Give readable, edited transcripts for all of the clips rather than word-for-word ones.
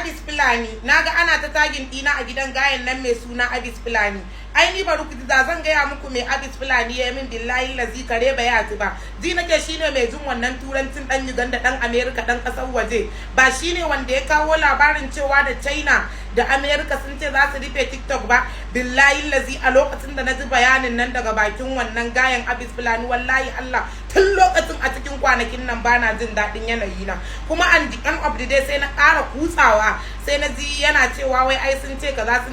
Abis Fulani naga ana ta tagin dina a gidan gayen nan mai suna Abis Fulani. Ai ni bari ku da zan gaya muku mai Abis Fulani ya min billahi lazi kare ba ya ba. Ji nake shine mai jin wannan turancin dan Uganda dan America dan kasar waje. Ba shine wanda ya kawo labarin cewa da China da America sun ce za su rufe TikTok ba. Billahi lazi a lokacin da na ji bayanin nan daga bakin wannan gayen Abis Fulani wallahi Allah tun lokacin a cikin kwanakin nan bana jin daɗin yanayi na. Kuma an the end of the day sai na ƙara kutsawa sai na ji yana cewa wai ai sun ce kaza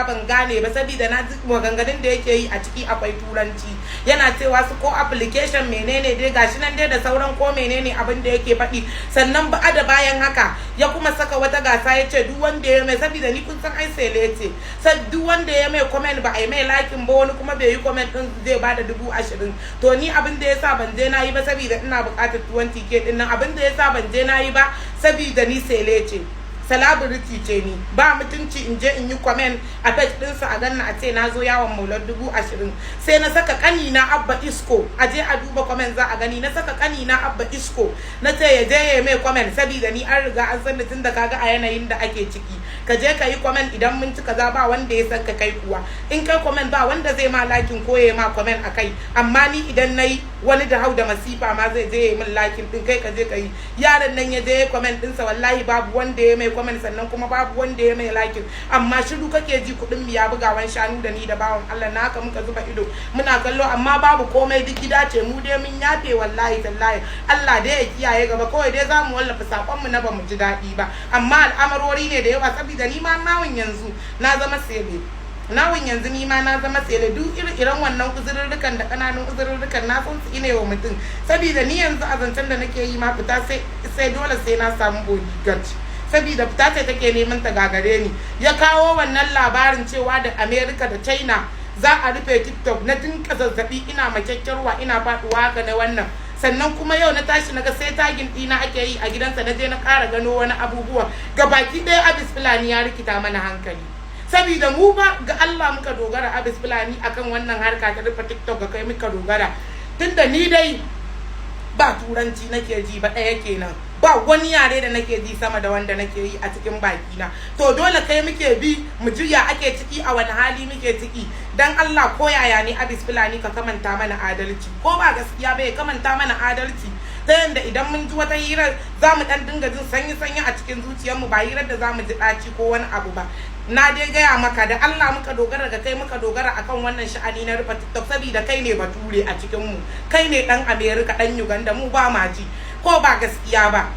ban gane ba saboda na ji maganganun da yake yi a ciki akwai turanci. Yana cewa su ko application menene dai gashi nan dai da sauran ko menene abin da yake faɗi. Sannan ba da bayan haka ya kuma saka wata gasa ya ce duk wanda ya mai saboda ni kun san ai sele ce. Sai duk wanda ya mai comment ba ai mai liking ba wani kuma bai yi comment din zai bada 20,000. To ni abin da yasa ban je na yi ba saboda ina buƙatar 20k din nan. Abin da yasa ban je na yi ba saboda ni sele ce. Celebrity ce ni ba mutunci in je in yi comment a page ɗinsa a ganna a ce na zo yawon maular 20,000. Sai na saka kani na Abba Isko a je a duba comment za a gani. Na saka kani na Abba Isko na ce ya je ya mai comment saboda ni an riga an san tun da kaga a yanayin da ake ciki. Ka je ka yi comment idan mun ci kaza ba wanda ya san ka kai kuwa. In kai comment ba wanda zai ma lakin ko ya ma comment a kai. Amma ni idan nayi wani da hau da masifa ma zai je ya min lakin din kai ka je ka yi. Yaron nan ya je ya comment ɗinsa wallahi babu wanda ya mai comment sannan kuma babu wanda ya mai lakin. Amma shiru kake ji kuɗin biya bugawan shanu da ni da bawan Allah na haka muka zuba ido muna kallo amma babu komai duk gida ce mu dai mun yafe wallahi tallahi Allah dai ya kiyaye gaba kawai dai zamu wallafa sakon mu na bamu ji daɗi ba amma al'amarori ne da yawa saboda ni ma nawun yanzu na zama sebe. Nawun yanzu ni ma na zama tsere duk irin wannan uzurrukan da kananun uzurrukan na san su ine wa mutum saboda ni yanzu a zancen da nake yi ma fita sai dole sai na samu bodyguard saboda fita ce take neman ta gagare ni. Ya kawo wannan labarin cewa da America da China za a rufe TikTok na dinka zazzabi ina makyakkyarwa ina faduwa haka na wannan. Sannan kuma yau na tashi naga sai tagin dina ake yi a gidansa na je na ƙara gano wani abubuwa gabaki ɗaya Abis Fulani ya rikita mana hankali. Saboda mu ba ga Allah muka dogara Abis Fulani akan wannan harka ta rufe TikTok ga kai muka dogara. Tunda ni dai ba turanci nake ji ba ɗaya kenan. Ba wani yare da nake ji sama da wanda nake yi a cikin bakina. To dole kai muke bi mu juya ake ciki a wani hali muke ciki. Dan Allah ko yaya ne Abis Fulani ka kamanta mana adalci. Ko ba gaskiya bai kamanta mana adalci. Ta yanda idan mun ji wata hirar za mu dan dinga jin sanyi a cikin zuciyarmu ba hirar da za mu ji ɗaci ko wani abu ba. Na dai gaya maka da Allah muka dogara ga kai muka dogara akan wannan sha'ani na rufe TikTok saboda kai ne bature a cikin mu. Kai ne dan America dan Uganda mu ba ma ji ko ba gaskiya ba.